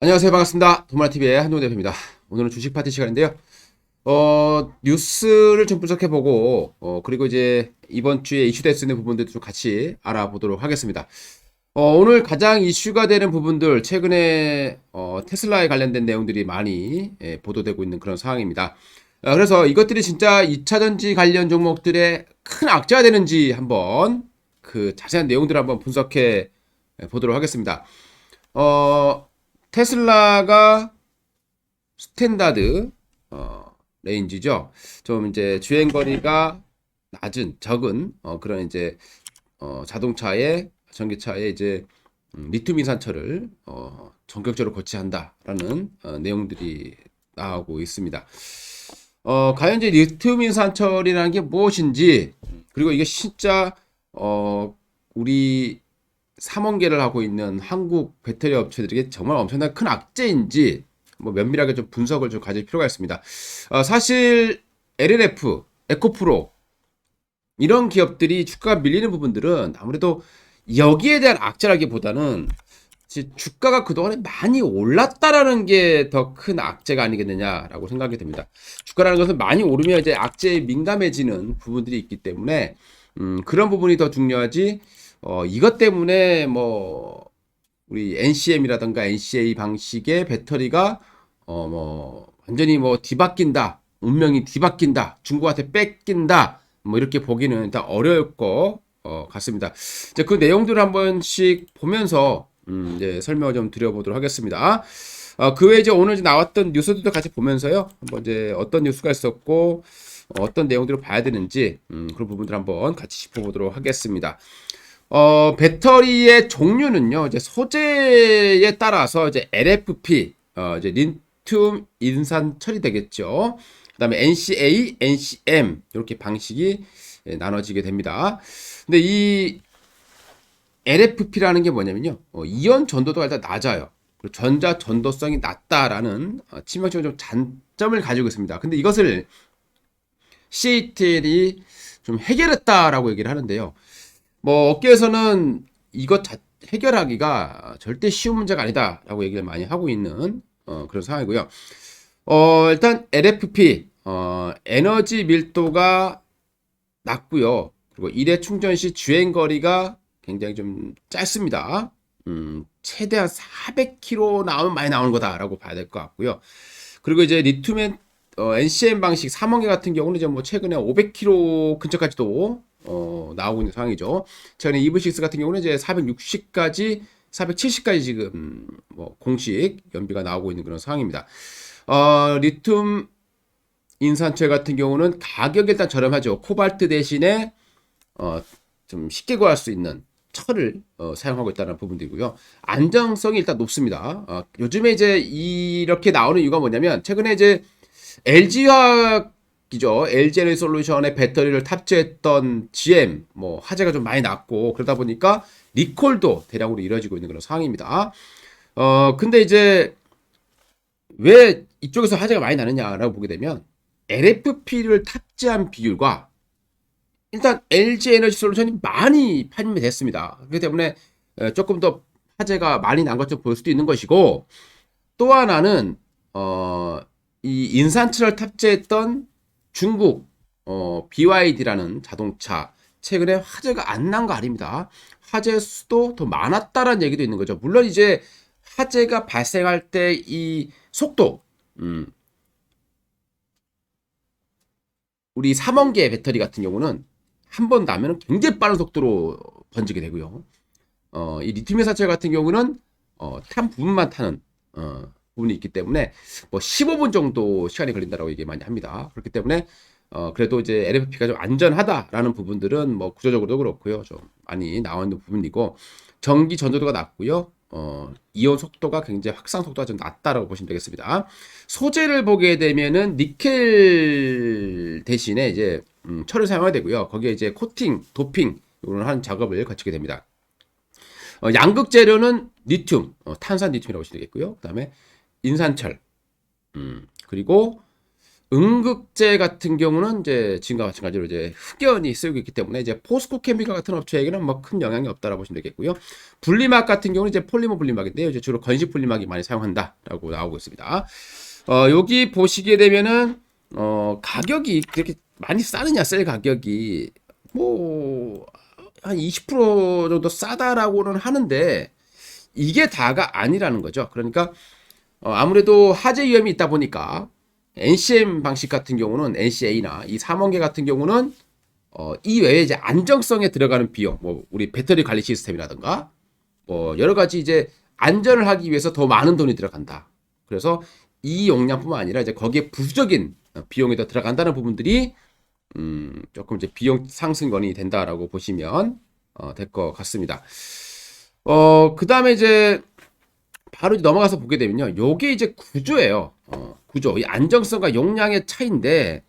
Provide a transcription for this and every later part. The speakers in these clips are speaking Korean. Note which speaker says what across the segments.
Speaker 1: 안녕하세요. 반갑습니다. 도마TV의 한동훈 대표입니다. 오늘은 주식 파티 시간인데요. 뉴스를 좀 분석해보고, 그리고 이제 이번 주에 이슈될 수 있는 부분들도 좀 같이 알아보도록 하겠습니다. 오늘 가장 이슈가 되는 부분들, 최근에, 테슬라에 관련된 내용들이 많이 보도되고 있는 그런 상황입니다. 그래서 이것들이 진짜 2차전지 관련 종목들의 큰 악재가 되는지 한번 그 자세한 내용들을 한번 분석해 보도록 하겠습니다. 어, 테슬라가 스탠다드 레인지죠. 좀 이제 주행 거리가 낮은 적은 그런 이제 자동차의 전기차의 이제 리튬 이산철을 전격적으로 거치한다라는 내용들이 나오고 있습니다. 과연 이제 리튬 이산철이라는 게 무엇인지, 그리고 이게 진짜 우리 삼원계를 하고 있는 한국 배터리 업체들에게 정말 엄청난 큰 악재인지 뭐 면밀하게 좀 분석을 좀 가질 필요가 있습니다. 사실 LLF, 에코프로 이런 기업들이 주가가 밀리는 부분들은 아무래도 여기에 대한 악재라기보다는 주가가 그동안에 많이 올랐다라는 게 더 큰 악재가 아니겠느냐라고 생각이 됩니다. 주가라는 것은 많이 오르면 이제 악재에 민감해지는 부분들이 있기 때문에 그런 부분이 더 중요하지. 이것 때문에 뭐 우리 NCM이라든가 NCA 방식의 배터리가 뭐 완전히 뭐 뒤바뀐다, 운명이 뒤바뀐다, 중국한테 뺏긴다, 뭐 이렇게 보기는 일단 어려울 것 같습니다. 이제 그 내용들을 한 번씩 보면서 이제 설명을 좀 드려보도록 하겠습니다. 그 외에 이제 오늘 이제 나왔던 뉴스들도 같이 보면서요, 한번 이제 어떤 뉴스가 있었고 어떤 내용들을 봐야 되는지 그런 부분들 한번 같이 짚어보도록 하겠습니다. 배터리의 종류는요, 이제 소재에 따라서 이제 LFP, 이제 리튬 인산 처리 되겠죠. 그 다음에 NCA, NCM, 이렇게 방식이 나눠지게 됩니다. 근데 이 LFP라는 게 뭐냐면요, 이온 전도도가 일단 낮아요. 그리고 전자 전도성이 낮다라는 치명적인 좀 단점을 가지고 있습니다. 근데 이것을 CATL이 좀 해결했다라고 얘기를 하는데요. 뭐 업계에서는 이것 해결하기가 절대 쉬운 문제가 아니다라고 얘기를 많이 하고 있는 그런 상황이고요. 일단 LFP 에너지 밀도가 낮고요. 그리고 일회 충전 시 주행 거리가 굉장히 좀 짧습니다. 최대한 400km 나오면 많이 나오는 거다라고 봐야 될 것 같고요. 그리고 이제 리튬엔 NCM 방식 3원계 같은 경우는 이제 뭐 최근에 500km 근처까지도 나오고 있는 상황이죠. 최근에 EV6 같은 경우는 이제 460까지 470까지 지금 뭐 공식 연비가 나오고 있는 그런 상황입니다. 리튬 인산철 같은 경우는 가격이 일단 저렴하죠. 코발트 대신에 좀 쉽게 구할 수 있는 철을 사용하고 있다는 부분들이고요. 안정성이 일단 높습니다. 요즘에 이제 이렇게 나오는 이유가 뭐냐면 최근에 이제 LG화학이죠. LG에너지솔루션의 배터리를 탑재했던 GM 뭐 화재가 좀 많이 났고 그러다 보니까 리콜도 대량으로 이루어지고 있는 그런 상황입니다. 근데 이제 왜 이쪽에서 화재가 많이 나느냐라고 보게 되면 LFP를 탑재한 비율과 일단 LG 에너지 솔루션이 많이 판매됐습니다. 그렇기 때문에 조금 더 화재가 많이 난 것처럼 볼 수도 있는 것이고, 또 하나는 이 인산철을 탑재했던 중국 BYD라는 자동차 최근에 화재가 안 난 거 아닙니다. 화재 수도 더 많았다라는 얘기도 있는 거죠. 물론 이제 화재가 발생할 때 이 속도, 음, 우리 3원계 배터리 같은 경우는 한 번 나면 굉장히 빠른 속도로 번지게 되고요. 이 리튬 회사철 같은 경우는 탄 부분만 타는 부분이 있기 때문에 뭐 15분 정도 시간이 걸린다라고 얘기 많이 합니다. 그렇기 때문에 그래도 이제 LFP가 좀 안전하다라는 부분들은 뭐 구조적으로도 그렇고요. 좀 많이 나와 있는 부분이고 전기 전도도가 낮고요. 이온 속도가 굉장히 확산 속도가 좀 낮다라고 보시면 되겠습니다. 소재를 보게 되면은 니켈 대신에 이제 철을 사용해야 되고요. 거기에 이제 코팅, 도핑 이런 한 작업을 거치게 됩니다. 양극 재료는 리튬, 탄산 리튬이라고 보시면 되겠고요. 그다음에 인산철, 그리고 응급제 같은 경우는 이제 지금과 마찬가지로 이제 흑연이 쓰이고 있기 때문에 이제 포스코 케미칼 같은 업체에게는 뭐 큰 영향이 없다라고 보시면 되겠고요. 분리막 같은 경우는 이제 폴리머 분리막인데요. 이제 주로 건식 분리막이 많이 사용한다라고 나오고 있습니다. 여기 보시게 되면은 가격이 그렇게 많이 싸느냐, 셀 가격이 뭐 한 20% 정도 싸다라고는 하는데 이게 다가 아니라는 거죠. 그러니까 아무래도 화재 위험이 있다 보니까 NCM 방식 같은 경우는 NCA나 이 삼원계 같은 경우는 이 외에 이제 안정성에 들어가는 비용, 뭐 우리 배터리 관리 시스템이라든가 뭐 여러 가지 이제 안전을 하기 위해서 더 많은 돈이 들어간다. 그래서 이 용량뿐만 아니라 이제 거기에 부수적인 비용이 더 들어간다는 부분들이 조금 이제 비용 상승권이 된다라고 보시면 될 것 같습니다. 그 다음에 이제 바로 이제 넘어가서 보게 되면요. 요게 이제 구조예요. 구조. 이 안정성과 용량의 차이인데,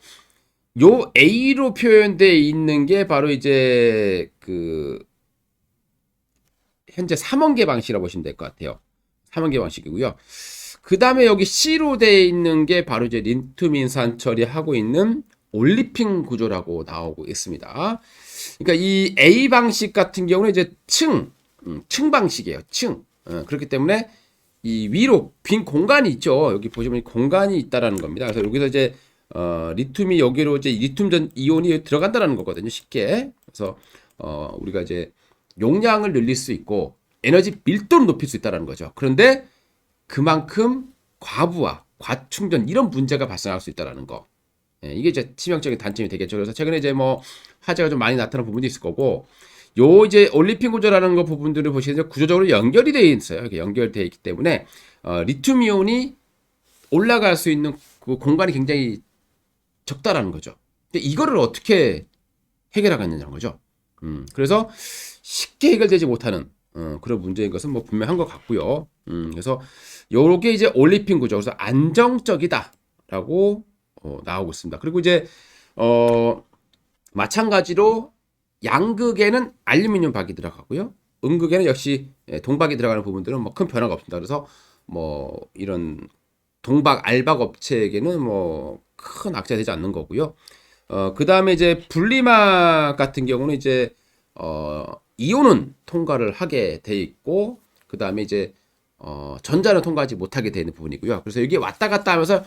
Speaker 1: 요 A로 표현되어 있는 게 바로 이제 그 현재 3원계 방식이라고 보시면 될 것 같아요. 3원계 방식이고요. 그 다음에 여기 C로 되어 있는 게 바로 이제 리튬 인산 처리하고 있는 올리핀 구조라고 나오고 있습니다. 그러니까 이 A 방식 같은 경우는 이제 층 방식이에요. 층. 그렇기 때문에 이 위로 빈 공간이 있죠. 여기 보시면 공간이 있다라는 겁니다. 그래서 여기서 이제 리튬이 여기로 이제 리튬 전 이온이 들어간다라는 거거든요. 쉽게. 그래서 우리가 이제 용량을 늘릴 수 있고 에너지 밀도를 높일 수 있다라는 거죠. 그런데 그만큼 과부하, 과충전 이런 문제가 발생할 수 있다라는 거. 예, 이게 이제 치명적인 단점이 되겠죠. 그래서 최근에 이제 뭐 화재가 좀 많이 나타난 부분도 있을 거고, 요 이제 올리핀 구조라는 거 부분들을 보시면 구조적으로 연결이 되어 있어요. 이렇게 연결되어 있기 때문에 리튬 이온이 올라갈 수 있는 그 공간이 굉장히 적다라는 거죠. 근데 이거를 어떻게 해결하겠느냐는 거죠. 그래서 쉽게 해결되지 못하는 그런 문제인 것은 뭐 분명한 것 같고요. 그래서 요게 이제 올리핀 구조, 그래서 안정적이다라고 나오고 있습니다. 그리고 이제 마찬가지로 양극에는 알루미늄 박이 들어가고요. 음극에는 역시 동박이 들어가는 부분들은 뭐 큰 변화가 없습니다. 그래서 뭐 이런 동박 알박 업체에게는 뭐 큰 악재가 되지 않는 거고요. 그 다음에 이제 분리막 같은 경우는 이제 이온은 통과를 하게 돼 있고, 그 다음에 이제 전자는 통과하지 못하게 되는 부분이고요. 그래서 여기 왔다 갔다 하면서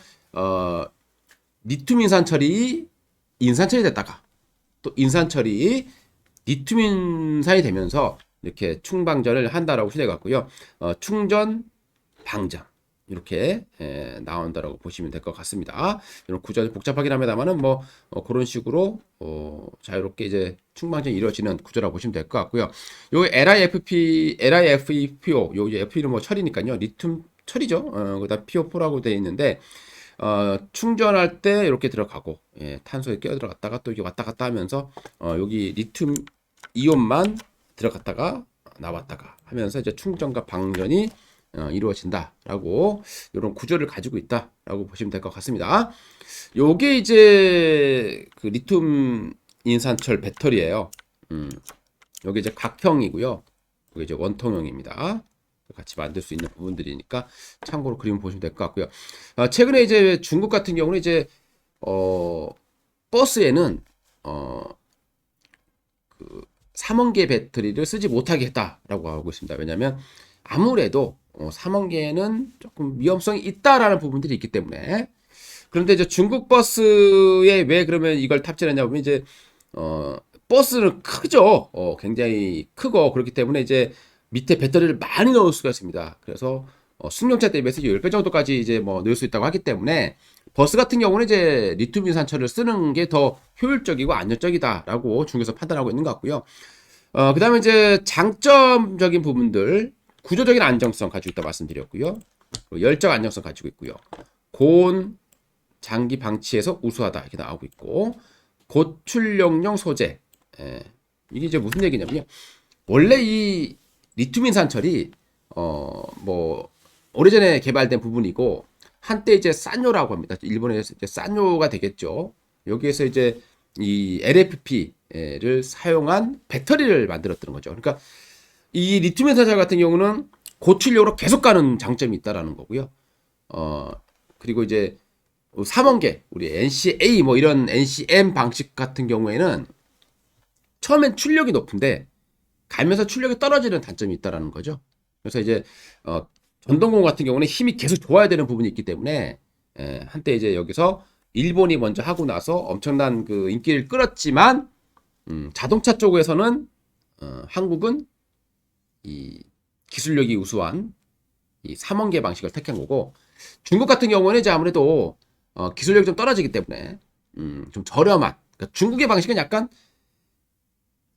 Speaker 1: 리튬 인산 처리 됐다가 또 인산 처리 리튬 인산이 되면서 이렇게 충방전을 한다라고 시대 같고요. 충전 방전 이렇게 나온다라고 보시면 될 것 같습니다. 이런 구조는 복잡하긴 합니다만은 뭐 그런 식으로 자유롭게 이제 충방전이 이루어지는 구조라고 보시면 될 것 같고요. 요 LiFePO, 요 FP는 뭐 처리니까요. 리튬 처리죠. 그다음 PO4라고 되어 있는데 충전할 때 이렇게 들어가고, 탄소에 끼어 들어갔다가 또 이게 왔다 갔다 하면서 여기 리튬 이온만 들어갔다가 나왔다가 하면서 이제 충전과 방전이 이루어진다라고 이런 구조를 가지고 있다라고 보시면 될 것 같습니다. 요게 이제 그 리튬 인산철 배터리예요. 요게 이제 각형이고요. 요게 이제 원통형입니다. 같이 만들 수 있는 부분들이니까 참고로 그림 보시면 될 것 같고요. 최근에 이제 중국 같은 경우는 이제 버스에는 그 3원계 배터리를 쓰지 못하게 했다라고 하고 있습니다. 왜냐하면 아무래도 3원계는 조금 위험성이 있다라는 부분들이 있기 때문에. 그런데 이제 중국 버스에 왜 그러면 이걸 탑재했냐 보면 이제 버스는 크죠. 굉장히 크고 그렇기 때문에 이제 밑에 배터리를 많이 넣을 수가 있습니다. 그래서 승용차 대비해서 10배 정도까지 이제 뭐 넣을 수 있다고 하기 때문에 버스 같은 경우는 이제 리튬 인산철을 쓰는 게 더 효율적이고 안전적이다라고 중국에서 판단하고 있는 것 같고요. 그 다음에 이제 장점적인 부분들, 구조적인 안정성 가지고 있다 말씀드렸고요. 열적 안정성 가지고 있고요. 고온 장기 방치에서 우수하다 이렇게 나오고 있고, 고출력용 소재. 이게 이제 무슨 얘기냐면요. 원래 이 리튬 인산철이 뭐 오래전에 개발된 부분이고, 한때 이제 산요라고 합니다. 일본에서 이제 산요가 되겠죠. 여기에서 이제 이 LFP를 사용한 배터리를 만들었다는 거죠. 그러니까 이 리튬 인산철 같은 경우는 고출력으로 계속 가는 장점이 있다라는 거고요. 그리고 이제 삼원계, 우리 NCA 뭐 이런 NCM 방식 같은 경우에는 처음엔 출력이 높은데 가면서 출력이 떨어지는 단점이 있다라는 거죠. 그래서 이제 전동공 같은 경우는 힘이 계속 좋아야 되는 부분이 있기 때문에 한때 이제 여기서 일본이 먼저 하고 나서 엄청난 그 인기를 끌었지만 자동차 쪽에서는 한국은 이 기술력이 우수한 이 삼원계 방식을 택한 거고 중국 같은 경우는 이제 아무래도 기술력이 좀 떨어지기 때문에 좀 저렴한 그러니까 중국의 방식은 약간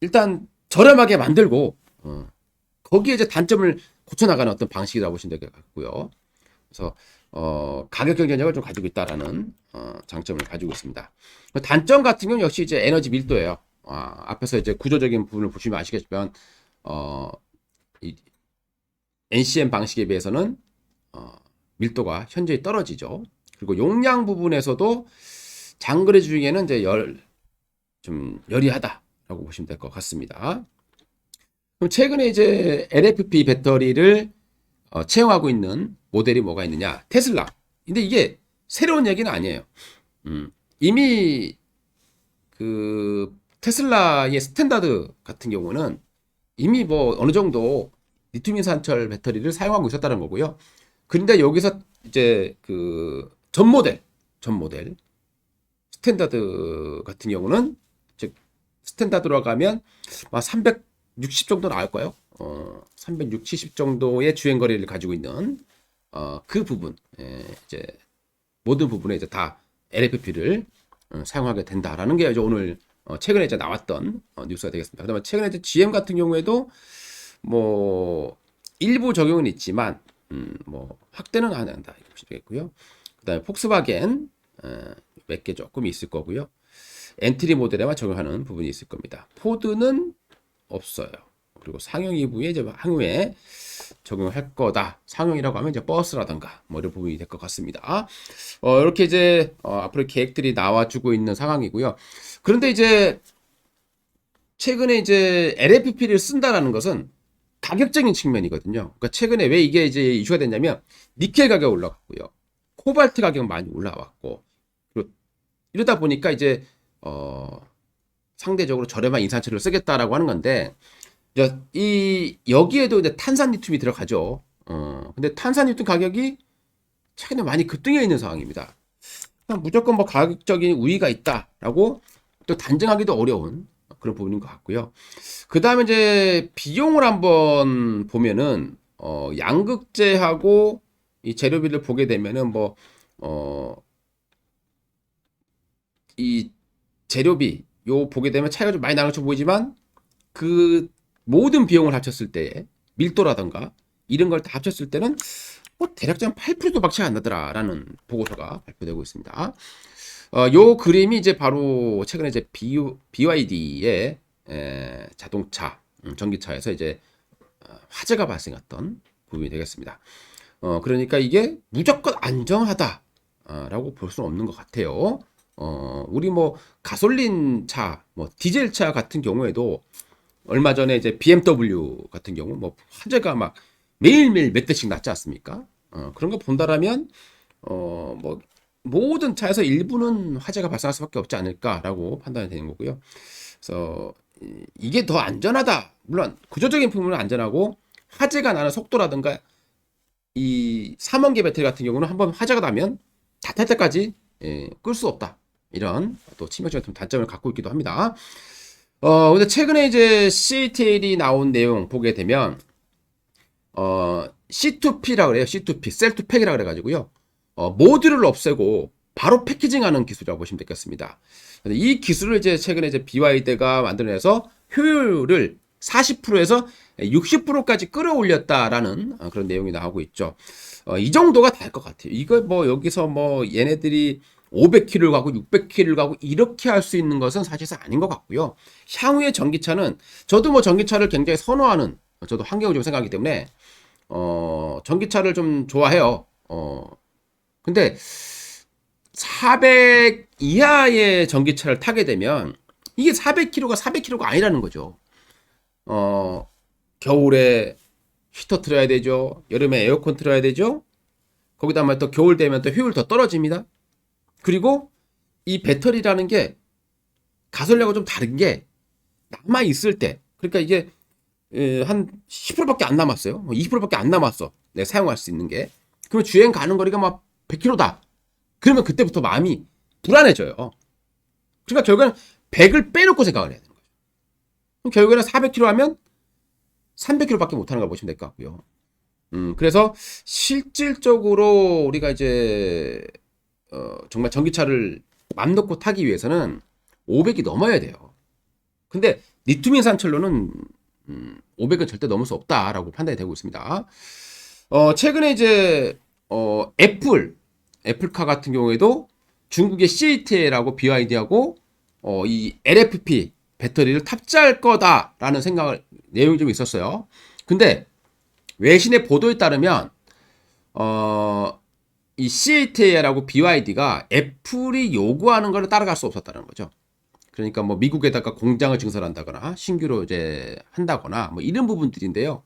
Speaker 1: 일단 저렴하게 만들고 거기에 이제 단점을 고쳐나가는 어떤 방식이라고 보시면 될 것 같고요. 그래서 가격 경쟁력을 좀 가지고 있다라는 장점을 가지고 있습니다. 단점 같은 경우는 역시 이제 에너지 밀도예요. 앞에서 이제 구조적인 부분을 보시면 아시겠지만 이 NCM 방식에 비해서는 밀도가 현저히 떨어지죠. 그리고 용량 부분에서도 장거리 주행에는 이제 좀 여리하다라고 보시면 될 것 같습니다. 그럼 최근에 이제 LFP 배터리를 채용하고 있는 모델이 뭐가 있느냐? 테슬라. 근데 이게 새로운 얘기는 아니에요. 이미 그 테슬라의 스탠다드 같은 경우는 이미 뭐 어느 정도 리튬 이산철 배터리를 사용하고 있었다는 거고요. 그런데 여기서 이제 그 전 모델 스탠다드 같은 경우는 즉 스탠다드로 가면 360 정도 나올까요? 360, 70 정도의 주행 거리를 가지고 있는 그 부분 이제 모든 부분에 이제 다 LFP를 사용하게 된다라는 게 이제 오늘 최근에 이제 나왔던 뉴스가 되겠습니다. 그다음에 최근에 이제 GM 같은 경우에도 뭐 일부 적용은 있지만 뭐 확대는 안 한다 이렇게 보시면 되겠고요. 그다음에 폭스바겐 몇 개 조금 있을 거고요. 엔트리 모델에만 적용하는 부분이 있을 겁니다. 포드는 없어요. 그리고 상용 EV에 이제 향후에 적용할 거다. 상용이라고 하면 이제 버스라든가 뭐 이런 부분이 될 것 같습니다. 이렇게 이제 앞으로 계획들이 나와주고 있는 상황이고요. 그런데 이제 최근에 이제 LFP를 쓴다라는 것은 가격적인 측면이거든요. 그러니까 최근에 왜 이게 이제 이슈가 됐냐면 니켈 가격 올라갔고요. 코발트 가격 많이 올라왔고 그리고 이러다 보니까 이제 상대적으로 저렴한 인산철을 쓰겠다라고 하는 건데 여기에도 이제 탄산 리튬이 들어가죠. 근데 탄산 리튬 가격이 최근에 많이 급등해 있는 상황입니다. 무조건 뭐 가격적인 우위가 있다라고 또 단정하기도 어려운 그런 부분인 것 같고요. 그 다음에 이제 비용을 한번 보면은 양극재하고 이 재료비를 보게 되면은 이 재료비 요 보게 되면 차이가 좀 많이 나는 것처럼 보이지만 그 모든 비용을 합쳤을 때 밀도라던가 이런 걸 다 합쳤을 때는 뭐 대략 8%도 막 차이 안 나더라라는 보고서가 발표되고 있습니다. 요 그림이 이제 바로 최근에 이제 BYD의 자동차, 전기차에서 이제 화재가 발생했던 부분이 되겠습니다. 그러니까 이게 무조건 안정하다라고 볼 수는 없는 것 같아요. 우리 뭐 가솔린 차, 뭐 디젤 차 같은 경우에도 얼마 전에 이제 BMW 같은 경우 뭐 화재가 막 매일매일 몇 대씩 났지 않습니까? 그런 거 본다라면 뭐 모든 차에서 일부는 화재가 발생할 수밖에 없지 않을까라고 판단이 되는 거고요. 그래서 이게 더 안전하다. 물론 구조적인 부분은 안전하고 화재가 나는 속도라든가 이 삼원계 배터리 같은 경우는 한번 화재가 나면 다 탈 때까지 끌 수 없다. 이런 또 치명적인 단점을 갖고 있기도 합니다. 근데 최근에 이제 CATL이 나온 내용 보게 되면 C2P라고 그래요. C2P, 셀2팩이라고 그래가지고요. 모듈을 없애고 바로 패키징하는 기술이라고 보시면 되겠습니다. 이 기술을 이제 최근에 이제 BYD가 만들어내서 효율을 40%에서 60%까지 끌어올렸다라는 그런 내용이 나오고 있죠. 이 정도가 될 것 같아요. 이거 뭐 여기서 뭐 얘네들이 500km를 가고 600km를 가고 이렇게 할 수 있는 것은 사실상 아닌 것 같고요. 향후의 전기차는 저도 뭐 전기차를 굉장히 선호하는 저도 환경을 좀 생각하기 때문에 전기차를 좀 좋아해요. 근데 400 이하의 전기차를 타게 되면 이게 400km가 400km가 아니라는 거죠. 겨울에 히터 틀어야 되죠. 여름에 에어컨 틀어야 되죠. 거기다 또 겨울 되면 또 효율 더 떨어집니다. 그리고 이 배터리라는 게 가솔린하고 좀 다른 게 남아 있을 때, 그러니까 이게 한 10%밖에 안 남았어요. 20%밖에 안 남았어. 내가 사용할 수 있는 게. 그러면 주행 가는 거리가 막 100km다. 그러면 그때부터 마음이 불안해져요. 그러니까 결국에는 100을 빼놓고 생각을 해야 되는 거죠. 그럼 결국에는 400km 하면 300km밖에 못하는 걸 보시면 될 것 같고요. 그래서 실질적으로 우리가 이제 정말 전기차를 맘 놓고 타기 위해서는 500이 넘어야 돼요. 근데 리튬 인산철로는 500은 절대 넘을 수 없다라고 판단이 되고 있습니다. 최근에 이제 애플카 같은 경우에도 중국의 CATL하고 BYD하고 이 LFP 배터리를 탑재할 거다라는 내용이 좀 있었어요. 근데 외신의 보도에 따르면 이 CATL하고 BYD가 애플이 요구하는 걸 따라갈 수 없었다는 거죠. 그러니까 뭐 미국에다가 공장을 증설한다거나 신규로 이제 한다거나 뭐 이런 부분들인데요.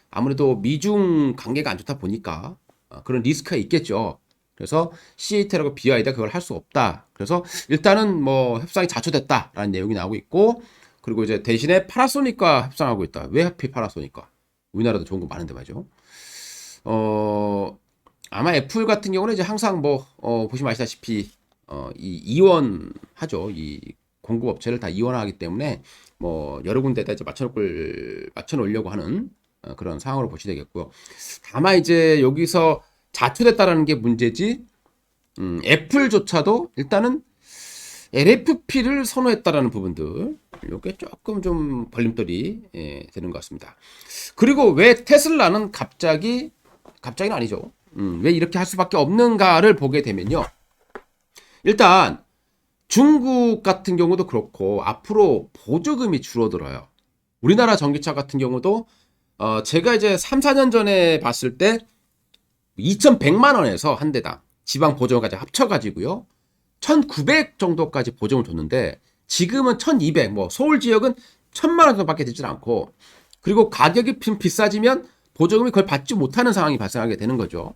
Speaker 1: 아무래도 미중 관계가 안 좋다 보니까 그런 리스크가 있겠죠. 그래서 CATL하고 BYD가 그걸 할 수 없다. 그래서 일단은 뭐 협상이 자초됐다라는 내용이 나오고 있고, 그리고 이제 대신에 파나소닉과 협상하고 있다. 왜 하필 파나소닉과? 우리나라도 좋은 거 많은데 말이죠. 아마 애플 같은 경우는 이제 항상 뭐 보시면 아시다시피 이원하죠. 이 공급업체를 다 이원하기 때문에 뭐 여러 군데다 이제 맞춰놓으려고 하는 그런 상황으로 보시면 되겠고요. 다만 이제 여기서 자초됐다라는 게 문제지, 애플조차도 일단은 LFP를 선호했다라는 부분들, 이게 조금 좀 걸림돌이 되는 것 같습니다. 그리고 왜 테슬라는 갑자기는 아니죠. 왜 이렇게 할 수밖에 없는가를 보게 되면요. 일단 중국 같은 경우도 그렇고 앞으로 보조금이 줄어들어요. 우리나라 전기차 같은 경우도 제가 이제 3, 4년 전에 봤을 때 2,100만 원에서 한 대당 지방 보조금까지 합쳐가지고요 1,900 정도까지 보조금을 줬는데 지금은 1,200, 뭐 서울 지역은 1,000만 원 정도밖에 되지 않고, 그리고 가격이 좀 비싸지면 보조금이 그걸 받지 못하는 상황이 발생하게 되는 거죠.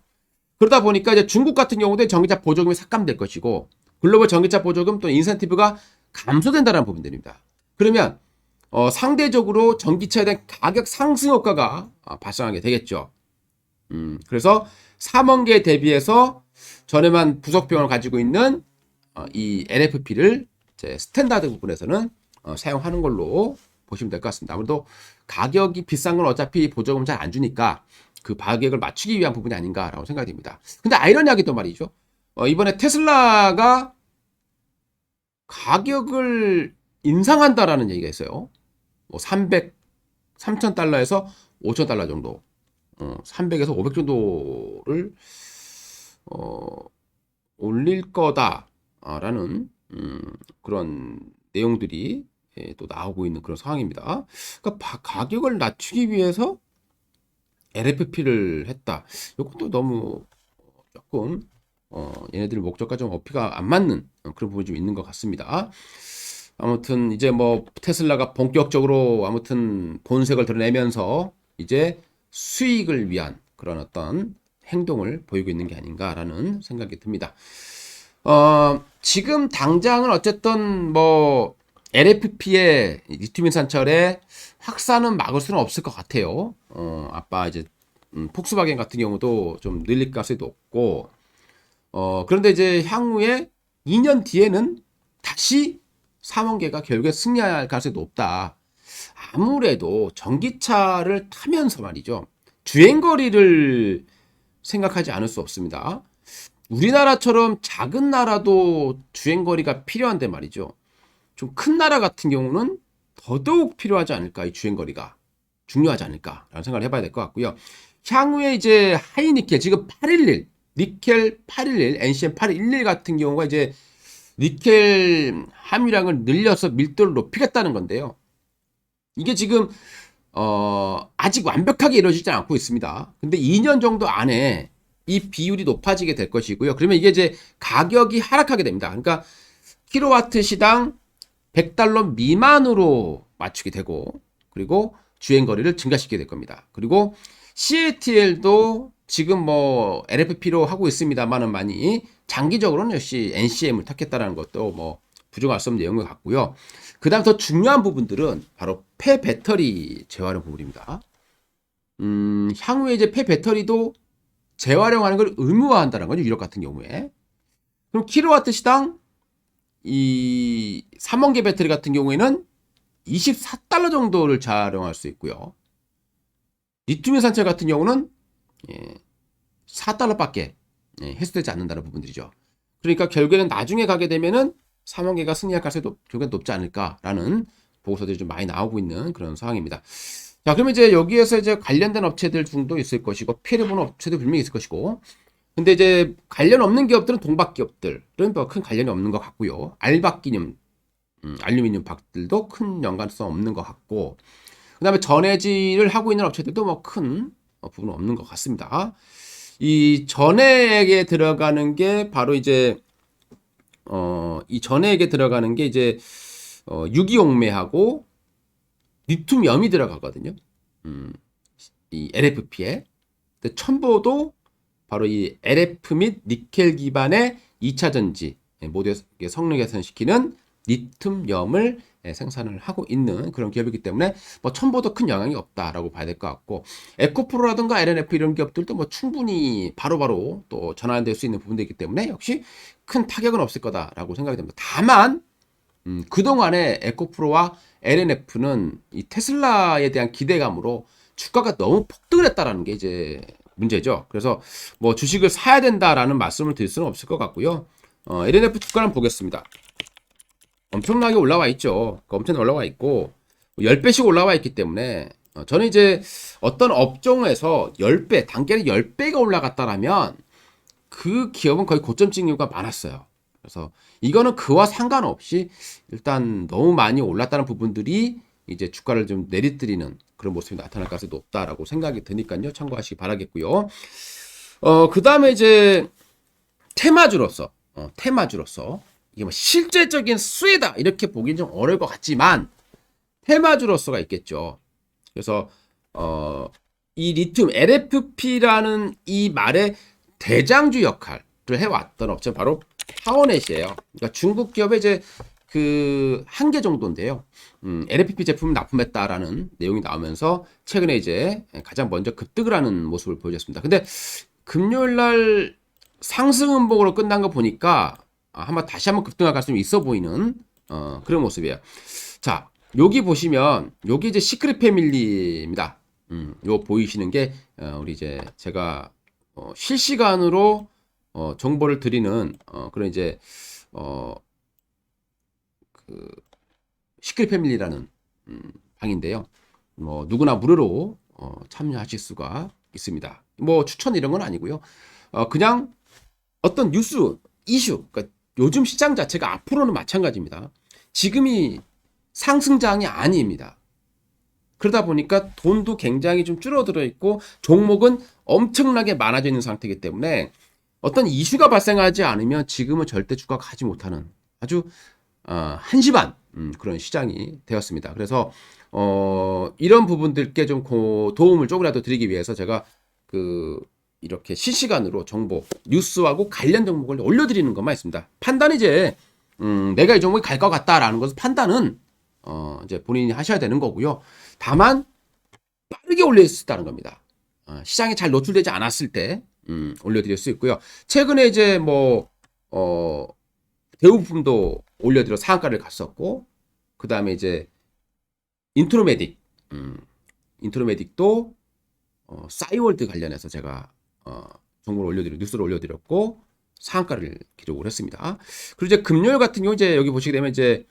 Speaker 1: 그러다 보니까 이제 중국 같은 경우도 전기차 보조금이 삭감될 것이고, 글로벌 전기차 보조금 또 인센티브가 감소된다는 부분들입니다. 그러면 상대적으로 전기차에 대한 가격 상승 효과가 발생하게 되겠죠. 그래서 3원계에 대비해서 저렴한 부속비용을 가지고 있는 이 LFP를 스탠다드 부분에서는 사용하는 걸로 보시면 될 것 같습니다. 아무래도 가격이 비싼 건 어차피 보조금 잘 안 주니까 그 가격을 맞추기 위한 부분이 아닌가라고 생각이 됩니다. 근데 아이러니하게도 말이죠. 이번에 테슬라가 가격을 인상한다라는 얘기가 있어요. 뭐 3,000달러에서 5,000달러 정도, 300에서 500 정도를 올릴 거다라는 그런 내용들이 또 나오고 있는 그런 상황입니다. 그러니까 가격을 낮추기 위해서 LFP를 했다. 이것도 너무 조금 얘네들 목적과 좀 어피가 안 맞는 그런 부분이 좀 있는 것 같습니다. 아무튼 이제 뭐 테슬라가 본격적으로 아무튼 본색을 드러내면서 이제 수익을 위한 그런 어떤 행동을 보이고 있는 게 아닌가라는 생각이 듭니다. 지금 당장은 어쨌든 뭐 LFP의 리튬 인산철의 확산은 막을 수는 없을 것 같아요. 아빠 이제 폭스바겐 같은 경우도 좀 늘릴 가능성이 높고, 그런데 이제 향후에 2년 뒤에는 다시 3원계가 결국에 승리할 가능성이 높다. 아무래도 전기차를 타면서 말이죠. 주행거리를 생각하지 않을 수 없습니다. 우리나라처럼 작은 나라도 주행거리가 필요한데 말이죠. 좀 큰 나라 같은 경우는 더더욱 필요하지 않을까, 이 주행거리가. 중요하지 않을까라는 생각을 해봐야 될 것 같고요. 향후에 이제 하이니켈, 지금 811, 니켈 811, NCM 811 같은 경우가 이제 니켈 함유량을 늘려서 밀도를 높이겠다는 건데요. 이게 지금 아직 완벽하게 이루어지지 않고 있습니다. 근데 2년 정도 안에 이 비율이 높아지게 될 것이고요. 그러면 이게 이제 가격이 하락하게 됩니다. 그러니까 킬로와트 시당 100달러 미만으로 맞추게 되고, 그리고 주행거리를 증가시키게 될 겁니다. 그리고 CATL도 지금 뭐 LFP로 하고 있습니다만은 많이 장기적으로는 역시 NCM을 택했다라는 것도 뭐 부정할 수 없는 내용인 것 같고요. 그 다음 더 중요한 부분들은 바로 폐배터리 재활용 부분입니다. 향후에 이제 폐배터리도 재활용하는 걸 의무화한다는 거죠. 유럽 같은 경우에. 그럼 킬로와트 시당 이 3원계 배터리 같은 경우에는 24달러 정도를 재활용할 수 있고요. 리튬 산체 같은 경우는 4달러밖에 회수되지 않는다는 부분들이죠. 그러니까 결국에는 나중에 가게 되면은 3원계가 승리할 가능성이 결국엔 높지 않을까라는 보고서들이 좀 많이 나오고 있는 그런 상황입니다. 자, 그러면 이제 여기에서 이제 관련된 업체들 중도 있을 것이고 피해를 보는 업체도 분명히 있을 것이고, 근데 이제 관련 없는 기업들은 동박 기업들은 뭐 큰 관련이 없는 것 같고요. 알박기념, 알루미늄 박들도 큰 연관성 없는 것 같고, 그다음에 전해질을 하고 있는 업체들도 뭐 큰 부분은 없는 것 같습니다. 이 전해액에 들어가는 게 바로 이제 이 전해액에 들어가는 게 이제 유기용매하고 리튬염이 들어가거든요. 이 LFP에. 근데 첨보도 바로 이 LF 및 니켈 기반의 2차 전지 모두 성능 개선시키는 리튬염을 생산을 하고 있는 그런 기업이기 때문에 뭐 첨보도 큰 영향이 없다라고 봐야 될 것 같고, 에코프로라든가 LNF 이런 기업들도 뭐 충분히 바로바로 또 전환될 수 있는 부분도 있기 때문에 역시 큰 타격은 없을 거다라고 생각이 됩니다. 다만 그동안에 에코프로와 LNF는 이 테슬라에 대한 기대감으로 주가가 너무 폭등을 했다라는 게 이제 문제죠. 그래서 뭐 주식을 사야 된다라는 말씀을 드릴 수는 없을 것 같고요. LNF 주가는 보겠습니다. 엄청나게 올라와 있죠. 엄청 올라와 있고 10배씩 올라와 있기 때문에 저는 이제 어떤 업종에서 10배, 단계는 10배가 올라갔다라면 그 기업은 거의 고점 찍는 이유가 많았어요. 그래서 이거는 그와 상관없이 일단 너무 많이 올랐다는 부분들이 이제 주가를 좀 내리뜨리는 그런 모습이 나타날 가능성이 높다라고 생각이 드니까요. 참고하시기 바라겠고요. 그 다음에 이제 테마주로서 이게 뭐 실제적인 수혜다 이렇게 보기는 좀 어려울 것 같지만 테마주로서가 있겠죠. 그래서 이 리튬 LFP라는 이 말의 대장주 역할을 해왔던 업체는 바로 파워넷이에요. 그러니까 중국 기업의 이제 그 한 개 정도인데요. LFP 제품을 납품했다라는 내용이 나오면서 최근에 이제 가장 먼저 급등을 하는 모습을 보여줬습니다. 근데 금요일 날 상승 음봉으로 끝난 거 보니까 아마 다시 한번 급등할 가능성이 있어 보이는 그런 모습이에요. 자, 여기 보시면 여기 이제 시크릿 패밀리입니다. 요 보이시는 게 우리 이제 제가 실시간으로 정보를 드리는 그런 이제 그 시크릿 패밀리라는 방인데요. 뭐 누구나 무료로 참여하실 수가 있습니다. 뭐 추천 이런 건 아니고요. 그냥 어떤 뉴스 이슈, 그러니까 요즘 시장 자체가 앞으로는 마찬가지입니다. 지금이 상승장이 아닙니다. 그러다 보니까 돈도 굉장히 좀 줄어들어 있고 종목은 엄청나게 많아져 있는 상태이기 때문에 어떤 이슈가 발생하지 않으면 지금은 절대 주가가 가지 못하는 아주 한심한 그런 시장이 되었습니다. 그래서 이런 부분들께 좀 도움을 조금이라도 드리기 위해서 제가 이렇게 실시간으로 정보, 뉴스하고 관련 종목을 올려드리는 것만 있습니다. 판단이 이제 내가 이 종목이 갈 것 같다라는 것은 판단은 이제 본인이 하셔야 되는 거고요. 다만 빠르게 올릴 수 있다는 겁니다. 시장에 잘 노출되지 않았을 때 올려드릴 수 있고요. 최근에 이제 뭐 대우부품도 올려드려 상한가를 갔었고, 그 다음에 이제 인트로메딕도 싸이월드 관련해서 제가 정보를 뉴스를 올려드렸고 상한가를 기록을 했습니다. 그리고 이제 금요일 같은 경우 이제 여기 보시게 되면 이제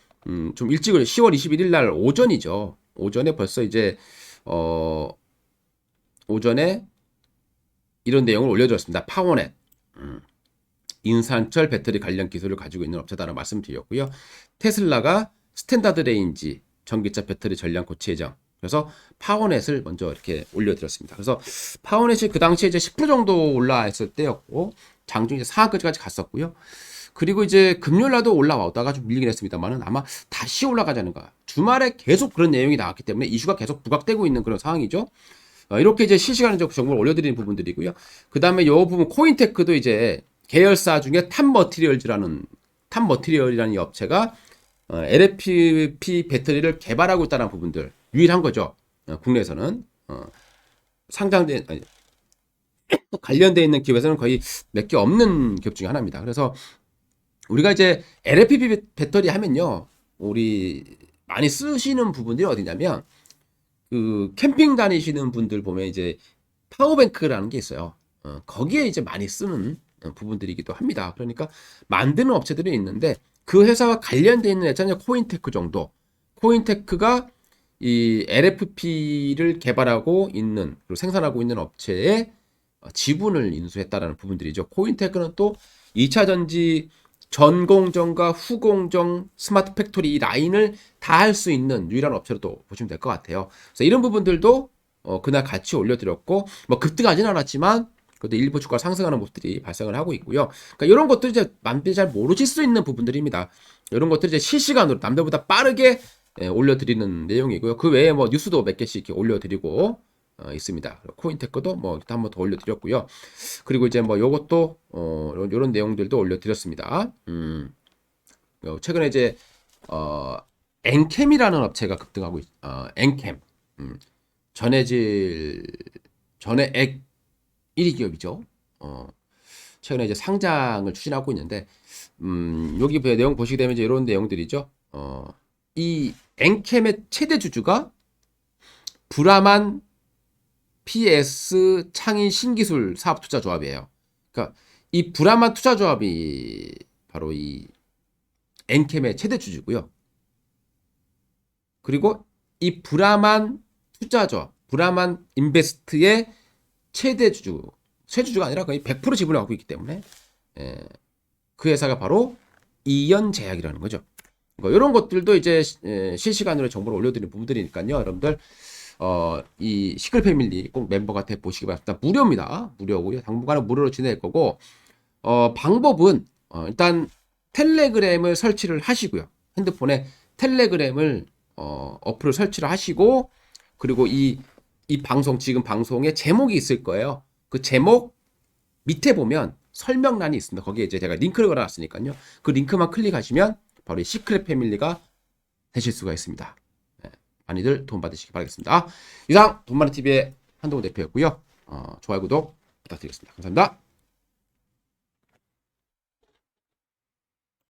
Speaker 1: 좀 일찍 10월 21일 날 오전이죠. 오전에 벌써 이제 오전에 이런 내용을 올려드렸습니다. 파워넷 인산철 배터리 관련 기술을 가지고 있는 업체다라고 말씀드렸고요. 테슬라가 스탠다드 레인지 전기차 배터리 전량 고치 예정. 그래서 파워넷을 먼저 이렇게 올려드렸습니다. 그래서 파워넷이 그 당시에 이제 10% 정도 올라왔을 때였고 장중 이제 상한까지 갔었고요. 그리고 이제 금요일날도 올라왔다가 좀 밀리긴 했습니다만은 아마 다시 올라가지 않을까. 주말에 계속 그런 내용이 나왔기 때문에 이슈가 계속 부각되고 있는 그런 상황이죠. 이렇게 이제 실시간적으로 정보를 올려드리는 부분들이고요. 그 다음에 요 부분 코인테크도 이제 계열사 중에 탑머티리얼이라는 이 업체가 LFP 배터리를 개발하고 있다는 부분들 유일한 거죠. 국내에서는 상장된 아니, 관련돼 있는 기업에서는 거의 몇 개 없는 기업 중에 하나입니다. 그래서 우리가 이제 LFP 배터리 하면요, 우리 많이 쓰시는 부분들이 어디냐면 그 캠핑 다니시는 분들 보면 이제 파워뱅크라는 게 있어요. 거기에 이제 많이 쓰는 부분들이기도 합니다. 그러니까 만드는 업체들이 있는데 그 회사와 관련돼 있는 회사는 코인테크 정도. 코인테크가 이 LFP를 개발하고 있는 그리고 생산하고 있는 업체에 지분을 인수했다라는 부분들이죠. 코인테크는 또 2차 전지 전공정과 후공정 스마트 팩토리 이 라인을 다 할 수 있는 유일한 업체로 또 보시면 될 것 같아요. 그래서 이런 부분들도 그날 같이 올려드렸고 뭐 급등하지는 않았지만 그래도 일부 주가 상승하는 모습들이 발생을 하고 있고요. 그러니까 이런 것들이 이제 남들이 잘 모르실 수 있는 부분들입니다. 이런 것들이 이제 실시간으로 남들보다 빠르게 올려드리는 내용이고요. 그 외에 뭐 뉴스도 몇 개씩 이렇게 올려드리고 있습니다. 코인테크도 뭐 한 번 더 올려드렸고요. 그리고 이제 뭐 요것도 요런 내용들도 올려드렸습니다. 최근에 이제 엔캠이라는 업체가 급등하고 엔캠 전해액 1위 기업이죠. 최근에 이제 상장을 추진하고 있는데 여기 내용 보시게 되면 이제 이런 내용들이죠. 이 엔캠의 최대 주주가 브라만 PS 창인 신기술 사업 투자 조합이에요. 그러니까 이 브라만 투자 조합이 바로 이 엔캠의 최대 주주고요. 그리고 이 브라만 투자 조합, 브라만 인베스트의 최대 주주, 최주주가 아니라 거의 100% 지분을 갖고 있기 때문에 그 회사가 바로 이연제약이라는 거죠. 이런 것들도 이제 실시간으로 정보를 올려드리는 부분들이니까요. 여러분들 이 시클 패밀리 꼭 멤버가 돼 보시기 바랍니다. 무료입니다. 무료고요. 당분간은 무료로 지낼 거고 방법은 일단 텔레그램을 설치를 하시고요. 핸드폰에 텔레그램을 어플을 설치를 하시고 그리고 이 방송 지금 방송에 제목이 있을 거예요. 그 제목 밑에 보면 설명란이 있습니다. 거기에 이제 제가 링크를 걸어놨으니까요. 그 링크만 클릭하시면 바로 이 시크릿 패밀리가 되실 수가 있습니다. 많이들 도움 받으시기 바라겠습니다. 이상 돈마루TV의 한동훈 대표였고요. 좋아요, 구독 부탁드리겠습니다. 감사합니다.